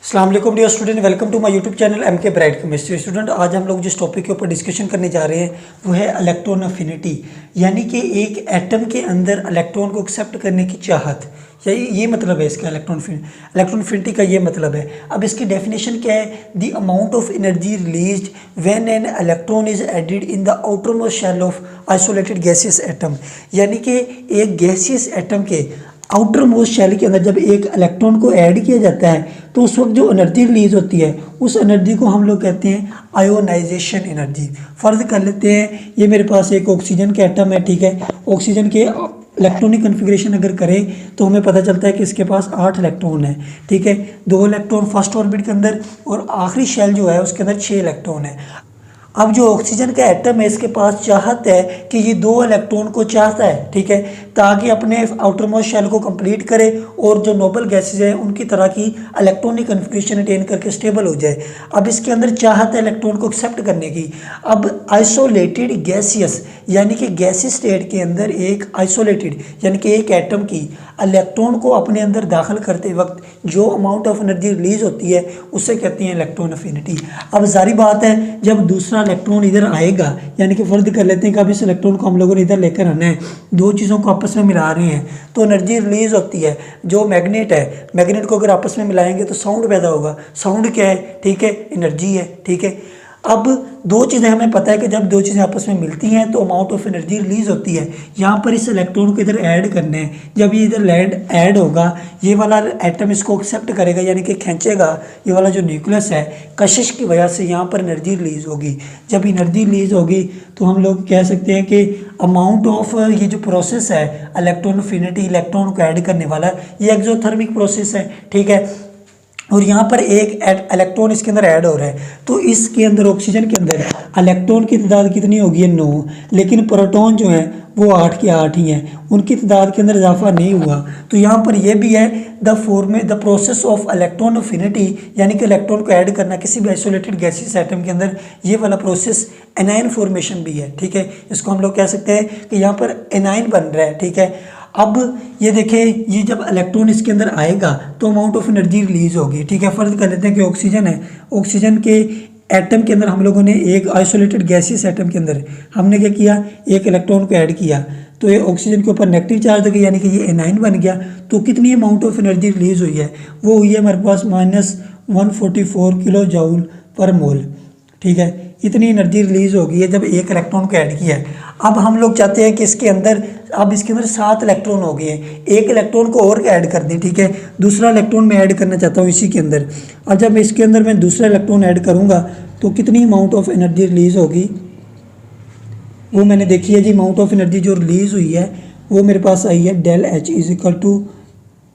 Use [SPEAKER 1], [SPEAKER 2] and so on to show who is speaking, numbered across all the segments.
[SPEAKER 1] अस्सलाम वालेकुम dear student, welcome to my YouTube channel M K bright chemistry. Student, आज हम लोग जिस टॉपिक के ऊपर डिस्कशन करने जा रहे हैं वो है इलेक्ट्रॉन अफिनिटी, यानी कि एक एटम के अंदर इलेक्ट्रॉन को एक्सेप्ट करने की चाहत। ये मतलब है इसका इलेक्ट्रॉन अफिनिटी का ये मतलब है। अब इसकी डेफिनेशन क्या है? The amount of energy released when an electron is added in the outer most shell of isolated gaseous atom, यानी कि एक गैसियस एटम के आउटर मोस्ट शेल के अंदर जब एक इलेक्ट्रॉन को ऐड किया जाता है तो उस वक्त जो एनर्जी रिलीज होती है उस एनर्जी को हम लोग कहते हैं आयोनाइजेशन एनर्जी। फर्ज कर लेते हैं ये मेरे पास एक ऑक्सीजन का एटम है, ठीक है। ऑक्सीजन के इलेक्ट्रॉनिक कन्फिग्रेशन अगर करें तो हमें पता चलता है कि इसके पास 8 इलेक्ट्रॉन है, ठीक है। 2 इलेक्ट्रॉन फर्स्ट ऑर्बिट के अंदर और आखिरी शेल जो है उसके अंदर 6 इलेक्ट्रॉन है। अब जो ऑक्सीजन का एटम है इसके पास चाहत है कि ये 2 इलेक्ट्रॉन को चाहता है, ठीक है, ताकि अपने आउटर मोस्ट शेल को कंप्लीट करे और जो नोबल गैसेज हैं उनकी तरह की इलेक्ट्रॉनिक कन्फिग्रेशन अटेन करके स्टेबल हो जाए। अब इसके अंदर चाहत है इलेक्ट्रॉन को एक्सेप्ट करने की। अब आइसोलेटेड गैसियस यानी कि गैसियस स्टेट के अंदर एक आइसोलेटेड यानी कि एक एटम की इलेक्ट्रॉन को अपने अंदर दाखिल करते वक्त जो अमाउंट ऑफ एनर्जी रिलीज होती है उसे कहते हैं इलेक्ट्रॉन अफिनिटी। अब जारी बात है जब दूसरा इलेक्ट्रॉन इधर आएगा, यानी कि फर्ज कर लेते हैं कि अब इस इलेक्ट्रॉन को हम लोगों ने इधर लेकर आना है, 2 चीज़ों को आपस में मिला रहे हैं तो एनर्जी रिलीज होती है। जो मैग्नेट है, मैग्नेट को अगर आपस में मिलाएंगे तो साउंड पैदा होगा। साउंड क्या है? ठीक है, एनर्जी है, ठीक है। अब 2 चीज़ें हमें पता है कि जब 2 चीज़ें आपस में मिलती हैं तो अमाउंट ऑफ एनर्जी रिलीज होती है। यहाँ पर इस इलेक्ट्रॉन को इधर ऐड करना है। जब ये इधर ऐड होगा ये वाला एटम इसको एक्सेप्ट करेगा यानी कि खींचेगा। ये वाला जो न्यूक्लियस है कशिश की वजह से यहाँ पर एनर्जी रिलीज होगी। जब एनर्जी रिलीज होगी तो हम लोग कह सकते हैं कि अमाउंट ऑफ ये जो प्रोसेस है इलेक्ट्रॉन अफिनिटी, इलेक्ट्रॉन को ऐड करने वाला, ये एक्सोथर्मिक प्रोसेस है, ठीक है। और यहाँ पर एक इलेक्ट्रॉन इसके अंदर ऐड हो रहा है तो इसके अंदर ऑक्सीजन के अंदर इलेक्ट्रॉन की तादाद कितनी होगी? 9, लेकिन प्रोटॉन जो है वो 8 के 8 ही हैं, उनकी तादाद के अंदर इजाफा नहीं हुआ। तो यहाँ पर यह भी है the process of electron affinity, यानी कि इलेक्ट्रॉन को ऐड करना किसी भी आइसोलेटेड गैसियस एटम के अंदर, ये वाला प्रोसेस एनायन फॉर्मेशन भी है, ठीक है। इसको हम लोग कह सकते हैं कि यहाँ पर एनायन बन रहा है, ठीक है। अब ये देखें, ये जब इलेक्ट्रॉन इसके अंदर आएगा तो अमाउंट ऑफ एनर्जी रिलीज होगी, ठीक है। फर्ज कर लेते हैं कि ऑक्सीजन है, ऑक्सीजन के एटम के अंदर हम लोगों ने एक आइसोलेटेड गैसियस एटम के अंदर हमने क्या किया, एक इलेक्ट्रॉन को ऐड किया तो ये ऑक्सीजन के ऊपर नेगेटिव चार्ज हो गया यानी कि ये एनाइन बन गया। तो कितनी अमाउंट ऑफ एनर्जी रिलीज हुई है? वो हुई है हमारे पास -144 किलो जूल पर मोल, ठीक है। इतनी एनर्जी रिलीज होगी है जब एक इलेक्ट्रॉन को ऐड किया है। अब हम लोग चाहते हैं कि इसके अंदर 7 इलेक्ट्रॉन हो गए हैं, एक इलेक्ट्रॉन को और ऐड कर दें, ठीक है। दूसरा इलेक्ट्रॉन मैं ऐड करना चाहता हूँ इसी के अंदर। और जब इसके अंदर मैं दूसरा इलेक्ट्रॉन ऐड करूँगा तो कितनी अमाउंट ऑफ एनर्जी रिलीज होगी वो मैंने देखी है जी। अमाउंट ऑफ एनर्जी जो रिलीज हुई है वो मेरे पास आई है डेल H =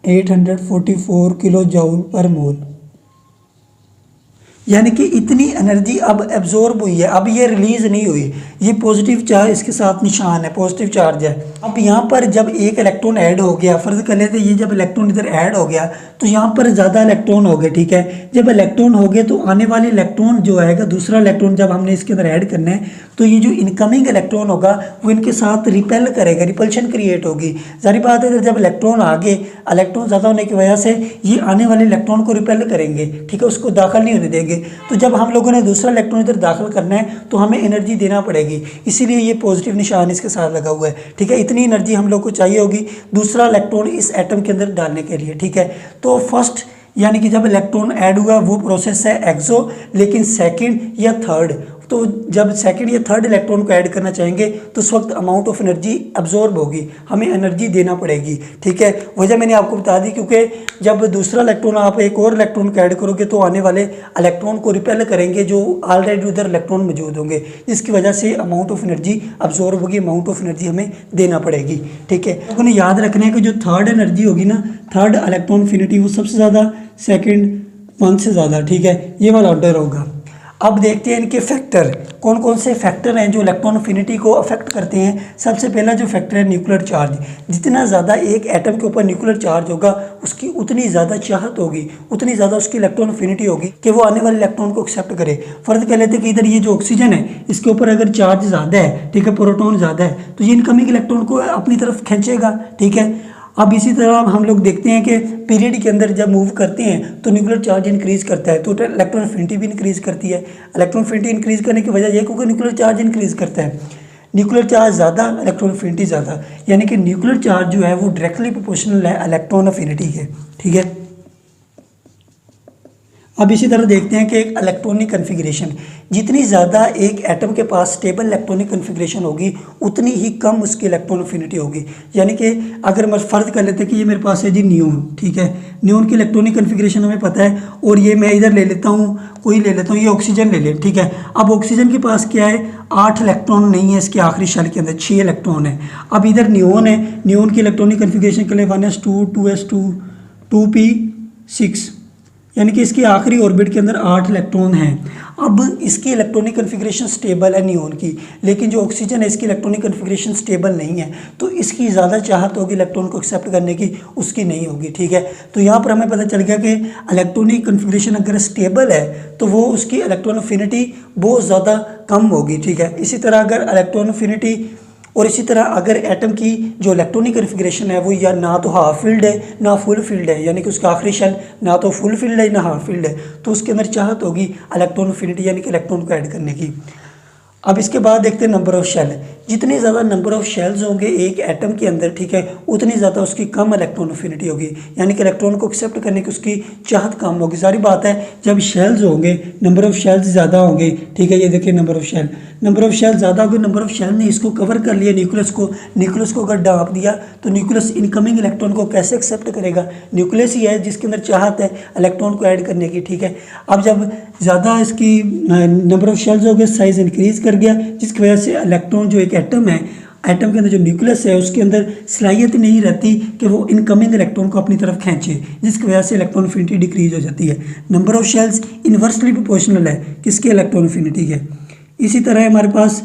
[SPEAKER 1] 844 किलो जूल पर मोल, यानी कि इतनी एनर्जी अब एब्जॉर्ब हुई है। अब ये रिलीज नहीं हुई, ये पॉजिटिव चार्ज इसके साथ निशान है, पॉजिटिव चार्ज है। अब यहाँ पर जब एक इलेक्ट्रॉन ऐड हो गया, फर्ज कर लेते ये जब इलेक्ट्रॉन इधर ऐड हो गया तो यहाँ पर ज़्यादा इलेक्ट्रॉन हो गए, ठीक है। जब इलेक्ट्रॉन हो गए तो आने वाले इलेक्ट्रॉन जो आएगा, दूसरा इलेक्ट्रॉन जब हमने इसके अंदर ऐड करना है तो ये जो इनकमिंग इलेक्ट्रॉन होगा वो इनके साथ रिपेल करेगा, रिपल्शन क्रिएट होगी। जारी बात है जब इलेक्ट्रॉन आगे, इलेक्ट्रॉन ज़्यादा होने की वजह से ये आने वाले इलेक्ट्रॉन को रिपेल करेंगे, ठीक है, उसको दाखिल नहीं होने देंगे। तो जब हम लोगों ने दूसरा इलेक्ट्रॉन इधर दाखिल करना है तो हमें एनर्जी देना पड़ेगी, इसीलिए ये पॉजिटिव निशान इसके साथ लगा हुआ है, ठीक है। इतनी एनर्जी हम लोग को चाहिए होगी दूसरा इलेक्ट्रॉन इस एटम के अंदर डालने के लिए, ठीक है। तो फर्स्ट यानी कि जब इलेक्ट्रॉन ऐड हुआ वो प्रोसेस है एक्सो, लेकिन सेकंड या थर्ड, तो जब सेकंड या थर्ड इलेक्ट्रॉन को ऐड करना चाहेंगे तो उस वक्त अमाउंट ऑफ एनर्जी अब्जॉर्ब होगी, हमें एनर्जी देना पड़ेगी, ठीक है। वजह मैंने आपको बता दी क्योंकि जब दूसरा इलेक्ट्रॉन आप एक और इलेक्ट्रॉन को ऐड करोगे तो आने वाले इलेक्ट्रॉन को रिपेल करेंगे जो ऑलरेडी उधर इलेक्ट्रॉन मौजूद होंगे, जिसकी वजह से अमाउंट ऑफ एनर्जी अब्जॉर्ब होगी, अमाउंट ऑफ एनर्जी हमें देना पड़ेगी, ठीक है। लोगों ने याद रखना है कि जो थर्ड एनर्जी होगी ना, थर्ड इलेक्ट्रॉन अफिनिटी, वो सबसे ज़्यादा, सेकेंड 1 से ज़्यादा, ठीक है, ये वाला ऑर्डर होगा। अब देखते हैं इनके फैक्टर, कौन कौन से फैक्टर हैं जो इलेक्ट्रॉन अफिनिटी को अफेक्ट करते हैं। सबसे पहला जो फैक्टर है न्यूक्लियर चार्ज। जितना ज़्यादा एक एटम के ऊपर न्यूक्लियर चार्ज होगा उसकी उतनी ज़्यादा चाहत होगी, उतनी ज़्यादा उसकी इलेक्ट्रॉन अफिनिटी होगी कि वो आने वाले इलेक्ट्रॉन को एक्सेप्ट करे। फर्ज कर लेते हैं कि इधर ये जो ऑक्सीजन है इसके ऊपर अगर चार्ज ज़्यादा है, ठीक है, प्रोटॉन ज़्यादा है, तो ये इनकमिंग इलेक्ट्रॉन को अपनी तरफ खींचेगा, ठीक है। अब इसी तरह हम लोग देखते हैं कि पीरियड के अंदर जब मूव करते हैं तो न्यूक्लियर चार्ज इंक्रीज करता है, तो इलेक्ट्रॉन एफिनिटी भी इंक्रीज करती है। इलेक्ट्रॉन एफिनिटी इंक्रीज करने की वजह यह क्योंकि न्यूक्लियर चार्ज इंक्रीज करता है, न्यूक्लियर चार्ज ज़्यादा इलेक्ट्रॉन एफिनिटी ज़्यादा, यानी कि न्यूक्लियर चार्ज जो है वो डायरेक्टली प्रोपोर्शनल है इलेक्ट्रॉन एफिनिटी के। ठीक है, अब इसी तरह देखते हैं कि एक इलेक्ट्रॉनिक कन्फिग्रेशन, जितनी ज़्यादा एक एटम के पास स्टेबल इलेक्ट्रॉनिक कन्फिग्रेशन होगी उतनी ही कम उसकी इलेक्ट्रॉन एफिनिटी होगी। यानी कि अगर मैं फ़र्ज कर लेते हैं कि ये मेरे पास है जी नियोन, ठीक है, नियोन की इलेक्ट्रॉनिक कन्फिग्रेशन हमें पता है, और ये मैं इधर ले लेता हूँ, कोई ले लेता हूँ, ये ऑक्सीजन ले ले, ठीक है। अब ऑक्सीजन के पास क्या है, 8 इलेक्ट्रॉन नहीं है इसके आखिरी शेल के अंदर, 6 इलेक्ट्रॉन है। अब इधर नियोन है, नियोन की इलेक्ट्रॉनिक कन्फिग्रेशन के लिए 1s2 2s2 2p6, यानी कि इसकी आखिरी ऑर्बिट के अंदर 8 इलेक्ट्रॉन हैं। अब इसकी इलेक्ट्रॉनिक कन्फिग्रेशन स्टेबल है नियोन की, लेकिन जो ऑक्सीजन है इसकी इलेक्ट्रॉनिक कन्फिग्रेशन स्टेबल नहीं है, तो इसकी ज़्यादा चाहत होगी इलेक्ट्रॉन को एक्सेप्ट करने की, उसकी नहीं होगी। ठीक है, तो यहाँ पर हमें पता चल गया कि इलेक्ट्रॉनिक कन्फिग्रेशन अगर स्टेबल है तो वो उसकी इलेक्ट्रॉन एफिनिटी बहुत ज़्यादा कम होगी। ठीक है, इसी तरह अगर इलेक्ट्रॉन एफिनिटी और इसी तरह अगर एटम की जो इलेक्ट्रॉनिक कन्फिग्रेशन है वो या ना तो हाफ फील्ड है ना फुल फील्ड है, यानी कि उसका आखिरी शेल ना तो फुल फील्ड है ना हाफ फील्ड है, तो उसके अंदर चाहत होगी इलेक्ट्रॉन एफिनिटी यानी कि इलेक्ट्रॉन को ऐड करने की। अब इसके बाद देखते हैं नंबर ऑफ शेल। जितनी ज़्यादा नंबर ऑफ शेल्स होंगे एक एटम के अंदर, ठीक है, उतनी ज़्यादा उसकी कम इलेक्ट्रॉन एफिनिटी होगी, यानी कि इलेक्ट्रॉन को एक्सेप्ट करने की उसकी चाहत कम होगी। सारी बात है, जब शेल्स होंगे नंबर ऑफ शेल्स ज़्यादा होंगे, ठीक है, ये देखिए number of shell, number of shell ज़्यादा होगी, नंबर ऑफ शेल ने इसको कवर कर लिया न्यूक्लियस को, न्यूक्लियस को अगर डांप दिया तो न्यूक्लियस इनकमिंग इलेक्ट्रॉन को कैसे एक्सेप्ट करेगा, न्यूक्लियस ही है जिसके अंदर चाहत है इलेक्ट्रॉन को ऐड करने की। ठीक है, अब जब ज़्यादा इसकी नंबर ऑफ शेल्स हो गए, साइज़ इंक्रीज़ कर गया, जिसकी वजह से इलेक्ट्रॉन जो एक एटम है, एटम के अंदर जो न्यूक्लियस है उसके अंदर सलाहियत नहीं रहती कि वो इनकमिंग इलेक्ट्रॉन को अपनी तरफ खींचे, जिसकी वजह से इलेक्ट्रॉन एफिनिटी डिक्रीज हो जाती है। Number of shells inversely proportional है किसके, इलेक्ट्रॉन एफिनिटी के। इसी तरह हमारे पास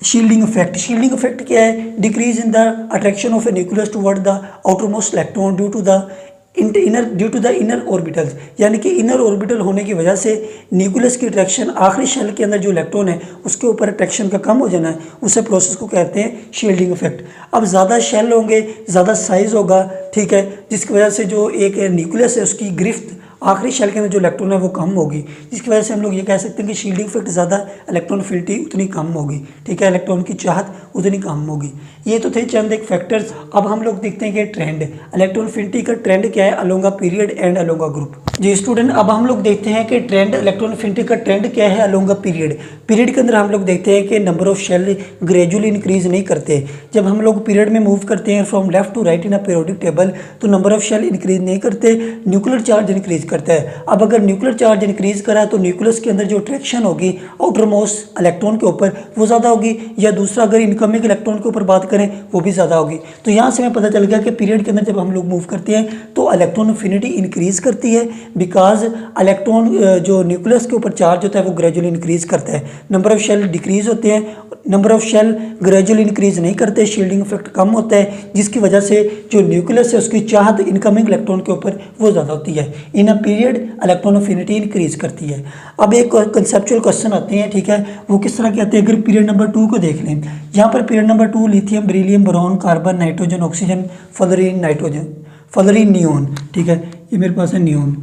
[SPEAKER 1] शील्डिंग इफेक्ट, शील्डिंग इफेक्ट क्या है, decrease in the attraction of a nucleus toward the outermost electron due to the inner orbitals, यानी कि इनर ऑर्बिटल होने की वजह से न्यूक्लियस की अट्रैक्शन आखिरी शेल के अंदर जो इलेक्ट्रॉन है उसके ऊपर अट्रैक्शन का कम हो जाना है, उसे प्रोसेस को कहते हैं शील्डिंग इफेक्ट। अब ज़्यादा शेल होंगे, ज़्यादा साइज़ होगा, ठीक है, जिसकी वजह से जो एक न्यूक्लियस है उसकी गिरफ्त आखिरी शेल के अंदर जो इलेक्ट्रॉन है वो कम होगी, जिसकी वजह से हम लोग ये कह सकते हैं कि शील्डिंग इफेक्ट ज़्यादा, इलेक्ट्रॉन एफिनिटी उतनी कम होगी। ठीक है, इलेक्ट्रॉन की चाहत उतनी कम होगी। ये तो थे चंद एक फैक्टर्स। अब हम लोग देखते हैं कि ट्रेंड, इलेक्ट्रॉन एफिनिटी का ट्रेंड क्या है along a period and along a group. जी स्टूडेंट, अब हम लोग देखते हैं कि ट्रेंड, इलेक्ट्रॉन एफिनिटी का ट्रेंड क्या है अलोंग अ पीरियड। पीरियड के अंदर हम लोग देखते हैं कि number of shell gradually increase नहीं करते। जब हम लोग पीरियड में मूव करते हैं from left to right in a periodic table, तो नंबर ऑफ शेल इंक्रीज नहीं करते, न्यूक्लियर चार्ज इंक्रीज करता है। अब अगर न्यूक्लियर चार्ज इंक्रीज करा तो न्यूक्लियस के अंदर जो अट्रैक्शन होगी आउटर मोस्ट इलेक्ट्रॉन के ऊपर वो ज़्यादा होगी, या दूसरा अगर इनकमिंग इलेक्ट्रॉन के ऊपर बात करें वो भी ज़्यादा होगी। तो यहाँ से हमें पता चल गया कि पीरियड के अंदर जब हम लोग मूव करते हैं तो इलेक्ट्रॉन एफिनिटी इंक्रीज करती है, बिकॉज इलेक्ट्रॉन जो न्यूक्लियस के ऊपर चार्ज होता है वो ग्रेजुअली इंक्रीज करता है। नंबर ऑफ शेल डिक्रीज होते हैं, number of shell gradually increase नहीं करते, शील्डिंग इफेक्ट कम होता है, जिसकी वजह से जो न्यूक्लियस है उसकी चाहत इनकमिंग इलेक्ट्रॉन के ऊपर वो ज़्यादा होती है। In a period electron affinity increase करती है। अब एक कंसेप्चुअल क्वेश्चन आते हैं, ठीक है, वो किस तरह के आते हैं। अगर पीरियड नंबर 2 को देख लें, यहाँ पर period number 2 lithium, beryllium, boron, carbon, nitrogen, oxygen, fluorine, nitrogen, fluorine, neon, ठीक है, ये मेरे पास है नियोन।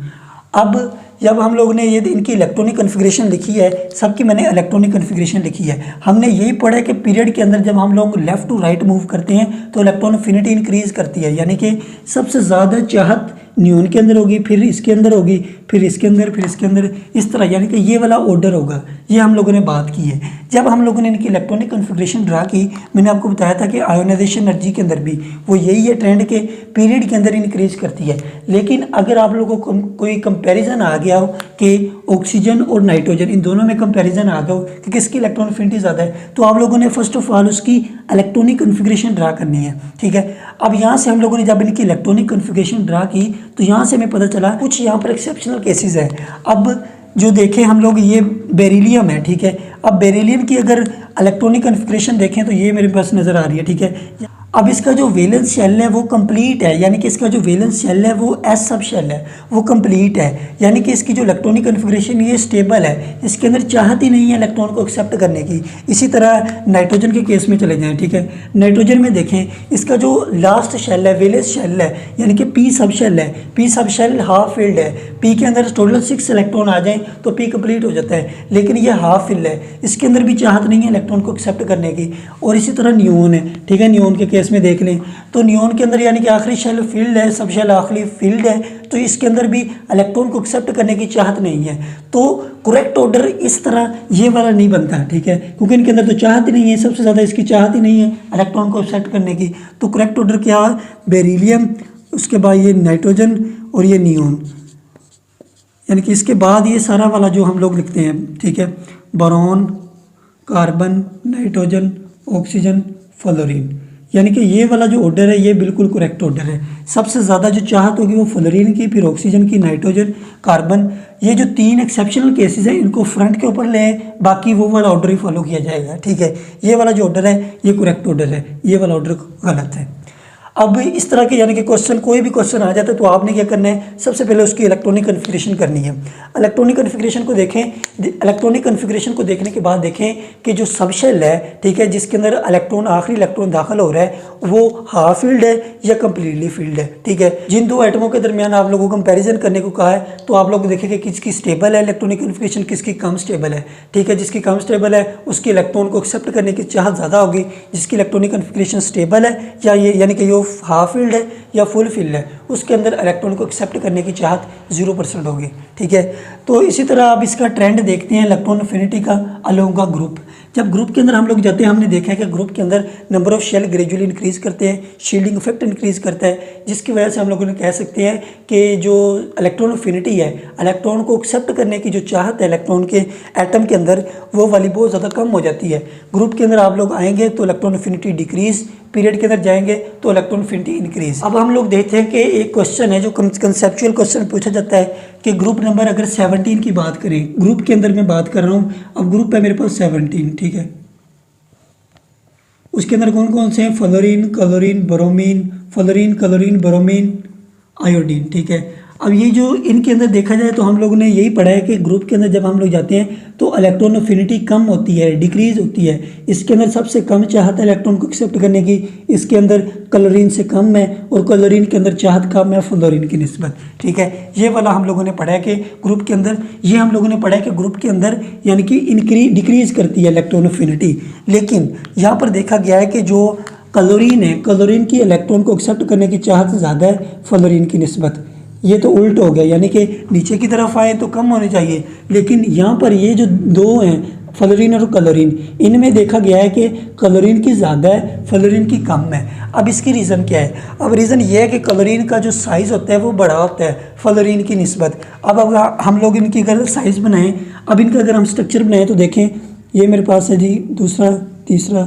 [SPEAKER 1] अब जब हम लोग ने ये इनकी इलेक्ट्रॉनिक कन्फिग्रेशन लिखी है, सबकी मैंने इलेक्ट्रॉनिक कन्फिग्रेशन लिखी है, हमने यही पढ़ा है कि पीरियड के अंदर जब हम लोग लेफ़्ट टू राइट मूव करते हैं तो इलेक्ट्रॉन एफिनिटी इंक्रीज करती है, यानी कि सबसे ज़्यादा चाहत नियोन के अंदर होगी, फिर इसके अंदर होगी, फिर इसके अंदर, फिर इसके अंदर, इस तरह, यानी कि ये वाला ऑर्डर होगा। ये हम लोगों ने बात की है। जब हम लोगों ने इनकी इलेक्ट्रॉनिक कन्फिग्रेशन ड्रा की, मैंने आपको बताया था कि आयोनाइजेशन एनर्जी के अंदर भी वो यही है ट्रेंड के, पीरियड के अंदर इंक्रीज करती है। लेकिन अगर आप लोगों को कोई कंपैरिजन आ गया हो कि ऑक्सीजन और नाइट्रोजन इन दोनों में कंपैरिजन आ गया हो कि किसकी इलेक्ट्रॉन एफिनिटी ज़्यादा है, तो आप लोगों ने फर्स्ट ऑफ ऑल उसकी इलेक्ट्रॉनिक कन्फिग्रेशन ड्रा करनी है। ठीक है, अब यहाँ से हम लोगों ने जब इनकी इलेक्ट्रॉनिक कन्फिग्रेशन ड्रा की तो यहाँ से हमें पता चला कुछ यहाँ पर एक्सेप्शनल केसेस है। अब जो देखें हम लोग, ये बेरिलियम है, ठीक है, अब बेरिलियम की अगर इलेक्ट्रॉनिक कन्फिग्रेशन देखें तो ये मेरे पास नज़र आ रही है, ठीक है। अब इसका जो वैलेंस शेल है वो कंप्लीट है, यानी कि इसका जो वैलेंस शेल है वो एस सब शेल है, वो कंप्लीट है, यानी कि इसकी जो इलेक्ट्रॉनिक कन्फिग्रेशन ये स्टेबल है, इसके अंदर चाहत ही नहीं है इलेक्ट्रॉन को एक्सेप्ट करने की। इसी तरह नाइट्रोजन के केस में चले जाएं, ठीक है। नाइट्रोजन में देखें इसका जो लास्ट शेल है, वैलेंस शेल है, यानी कि पी सब शेल है, P sub shell half filled है, पी के अंदर टोटल 6 इलेक्ट्रॉन आ जाएं तो पी कंप्लीट हो जाता है, लेकिन ये हाफ फिल्ड है, इसके अंदर भी चाहत नहीं है इलेक्ट्रॉन को एक्सेप्ट करने की। और इसी तरह नियोन है, ठीक है। नियोन के केस में देख लें तो नियोन के अंदर यानी कि आखिरी शेल फील्ड है, सब शेल आखिरी फील्ड है, तो इसके अंदर भी इलेक्ट्रॉन को एक्सेप्ट करने की चाहत नहीं है। तो करेक्ट ऑर्डर इस तरह ये वाला नहीं बनता, ठीक है, क्योंकि इनके अंदर तो चाहत ही नहीं है, सबसे ज़्यादा इसकी चाहत ही नहीं है इलेक्ट्रॉन को एक्सेप्ट करने की। तो करेक्ट ऑर्डर क्या है? बेरिलियम, उसके बाद ये नाइट्रोजन और ये नियोन, यानी कि इसके बाद ये सारा वाला जो हम लोग लिखते हैं, ठीक है, boron, carbon, nitrogen, oxygen, fluorine, यानी कि ये वाला जो ऑर्डर है ये बिल्कुल करेक्ट ऑर्डर है। सबसे ज़्यादा जो चाहत होगी वो फ्लोरीन की, फिर ऑक्सीजन की, नाइट्रोजन, कार्बन। ये जो 3 एक्सेप्शनल केसेस हैं इनको फ्रंट के ऊपर ले, बाकी वो वाला ऑर्डर ही फॉलो किया जाएगा, ठीक है। ये वाला जो ऑर्डर है ये करेक्ट ऑर्डर है, ये वाला ऑर्डर गलत है। अब इस तरह के यानी कि क्वेश्चन, कोई भी क्वेश्चन आ जाता है तो आपने क्या करना है, सबसे पहले उसकी इलेक्ट्रॉनिक कन्फिग्रेशन करनी है। इलेक्ट्रॉनिक कन्फिग्रेशन को देखें, इलेक्ट्रॉनिक कन्फिग्रेशन को देखने के बाद देखें कि जो सब शेल है, ठीक है, जिसके अंदर इलेक्ट्रॉन, आखिरी इलेक्ट्रॉन दाखिल हो रहा है वो हाफ फील्ड है या कम्प्लीटली फील्ड है, ठीक है। जिन दो एटमों के दरमियान आप लोगों को कंपेरिजन करने को कहा है तो आप लोग देखेंगे किसकी स्टेबल है इलेक्ट्रॉनिक कन्फिग्रेशन, किसकी कम स्टेबल है, ठीक है। जिसकी कम स्टेबल है उसकी इलेक्ट्रॉन को एक्सेप्ट करने की चाहत ज़्यादा होगी, जिसकी इलेक्ट्रॉनिक कन्फिग्रेशन स्टेबल है या ये यानी कि ये हाफ फील्ड है या फुल फील्ड है, उसके अंदर इलेक्ट्रॉन को एक्सेप्ट करने की चाहत 0% होगी, ठीक है। तो इसी तरह आप इसका ट्रेंड देखते हैं इलेक्ट्रॉन अफिनिटी का अलोंग का ग्रुप। जब ग्रुप के अंदर हम लोग जाते हैं, हमने देखा है कि ग्रुप के अंदर number of shell gradually increase करते हैं, शील्डिंग इफेक्ट इंक्रीज करता है, जिसकी वजह से हम लोगों ने कह सकते हैं कि जो इलेक्ट्रॉन अफिनिटी है, इलेक्ट्रॉन को एक्सेप्ट करने की जो चाहत है इलेक्ट्रॉन के एटम के अंदर, वो वाली बहुत ज़्यादा कम हो जाती है। ग्रुप के अंदर आप लोग आएंगे तो इलेक्ट्रॉन अफिनिटी डिक्रीज, पीरियड के अंदर जाएंगे तो इलेक्ट्रॉन अफिनिटी इंक्रीज। अब हम लोग देखते हैं कि एक क्वेश्चन है जो कंसेप्चुअल क्वेश्चन पूछा जाता है कि ग्रुप नंबर अगर 17 की बात करें, ग्रुप के अंदर मैं बात कर रहा हूँ, अब ग्रुप है मेरे पास 17, ठीक है। उसके अंदर कौन कौन से हैं? Fluorine, chlorine, bromine, fluorine, chlorine, bromine, iodine, ठीक है। अब ये जो इनके अंदर देखा जाए तो हम लोगों ने यही पढ़ा है कि ग्रुप के अंदर जब हम लोग जाते हैं तो इलेक्ट्रॉन अफिनिटी कम होती है, डिक्रीज होती है। इसके अंदर सबसे कम चाहत है इलेक्ट्रॉन को एक्सेप्ट करने की, इसके अंदर क्लोरीन से कम है, और क्लोरीन के अंदर चाहत कम है फ्लोरीन की निस्बत, ठीक है। ये वाला हम लोगों ने पढ़ा है कि ग्रुप के अंदर, ये हम लोगों ने पढ़ा है कि ग्रुप के अंदर यानी कि डिक्रीज करती है इलेक्ट्रॉन अफिनिटी। लेकिन यहाँ पर देखा गया है कि जो क्लोरीन है, क्लोरीन की इलेक्ट्रॉन को एक्सेप्ट करने की चाहत ज़्यादा है फ्लोरीन की निस्बत। ये तो उल्ट हो गया, यानी कि नीचे की तरफ आए तो कम होने चाहिए, लेकिन यहाँ पर ये जो दो हैं फ्लोरीन और क्लोरीन, इनमें देखा गया है कि क्लोरीन की ज़्यादा है, फ्लोरीन की कम है। अब इसकी रीज़न क्या है? अब रीज़न ये है कि क्लोरीन का जो साइज़ होता है वो बड़ा होता है फ्लोरीन की निस्बत। अब अगर हम लोग इनकी अगर साइज़ बनाएं, अब इनका अगर हम स्ट्रक्चर बनाएं तो देखें, ये मेरे पास है जी दूसरा, तीसरा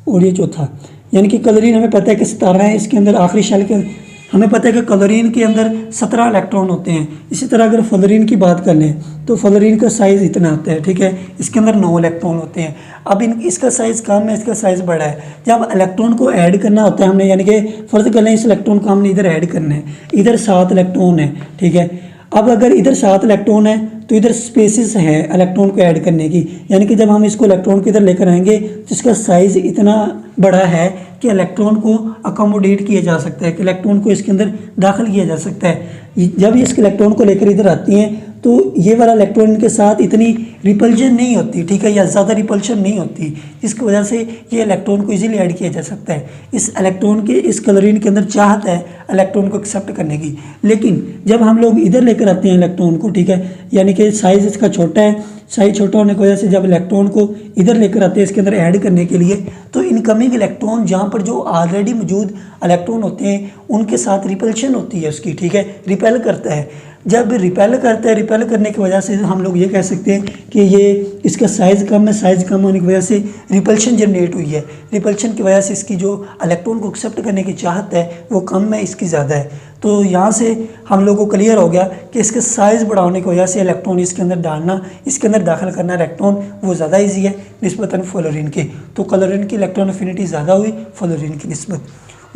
[SPEAKER 1] और ये चौथा, यानी कि क्लोरीन हमें पता है कि 17 है, इसके अंदर आखिरी शेल के हमें पता है कि क्लोरीन के अंदर 17 इलेक्ट्रॉन होते हैं। इसी तरह अगर फ्लोरीन की बात कर लें तो फ्लोरीन का साइज़ इतना आता है, ठीक है, इसके अंदर 9 इलेक्ट्रॉन होते हैं। अब इसका साइज़ कम है, इसका साइज़ बड़ा है। जब इलेक्ट्रॉन को ऐड करना होता है हमने, यानी कि फ़र्ज़ कर लें इस इलेक्ट्रॉन को हमने इधर ऐड करना है, इधर 7 इलेक्ट्रॉन है, ठीक है। अब अगर इधर 7 इलेक्ट्रॉन है तो इधर स्पेसिस है इलेक्ट्रॉन को ऐड करने की, यानी कि जब हम इसको इलेक्ट्रॉन को इधर लेकर आएंगे तो इसका साइज़ इतना बड़ा है कि इलेक्ट्रॉन को अकोमोडेट किया जा सकता है, कि इलेक्ट्रॉन को इसके अंदर दाखिल किया जा सकता है। जब इसके इलेक्ट्रॉन को लेकर इधर आती हैं तो ये वाला इलेक्ट्रॉन के साथ इतनी रिपल्शन नहीं होती, ठीक है, या ज़्यादा रिपल्शन नहीं होती, जिसकी वजह से ये इलेक्ट्रॉन को इजीली ऐड किया जा सकता है। इस इलेक्ट्रॉन के, इस क्लोरीन के अंदर चाहत है इलेक्ट्रॉन को एक्सेप्ट करने की। लेकिन जब हम लोग इधर लेकर आते हैं इलेक्ट्रॉन को, ठीक है, यानी कि साइज़ इसका छोटा है, साइज छोटा होने की वजह से जब इलेक्ट्रॉन को इधर लेकर आते हैं इसके अंदर ऐड करने के लिए, तो इनकमिंग इलेक्ट्रॉन जहाँ पर जो ऑलरेडी मौजूद इलेक्ट्रॉन होते हैं उनके साथ रिपल्शन होती है उसकी, ठीक है, रिपेल करता है। जब रिपेल करता है, रिपेल करने की वजह से हम लोग ये कह सकते हैं कि ये इसका साइज़ कम है, साइज़ कम होने की वजह से रिपल्शन जनरेट हुई है। रिपल्शन की वजह से इसकी जो इलेक्ट्रॉन को एक्सेप्ट करने की चाहत है वो कम है, इसकी ज़्यादा है। तो यहाँ से हम लोगों को क्लियर हो गया कि इसके साइज़ बड़ा होने की वजह से इलेक्ट्रॉन इसके अंदर डालना, इसके अंदर दाखिल करना इलेक्ट्रॉन वो ज़्यादा ईजी है निस्बतन फ्लोरीन के। तो क्लोरीन की इलेक्ट्रॉन एफिनिटी ज़्यादा हुई फ्लोरीन की निस्बत।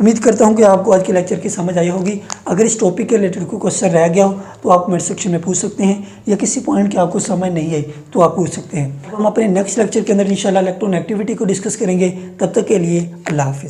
[SPEAKER 1] उम्मीद करता हूँ कि आपको आज के लेक्चर की समझ आई होगी। अगर इस टॉपिक के रिलेटेड कोई क्वेश्चन रह गया हो तो आप कमेंट सेक्शन में पूछ सकते हैं, या किसी पॉइंट की आपको समझ नहीं आई तो आप पूछ सकते हैं। हम अपने नेक्स्ट लेक्चर के अंदर इंशाल्लाह इलेक्ट्रॉन एक्टिविटी को डिस्कस करेंगे। तब तक के लिए अल्लाह हाफिज़।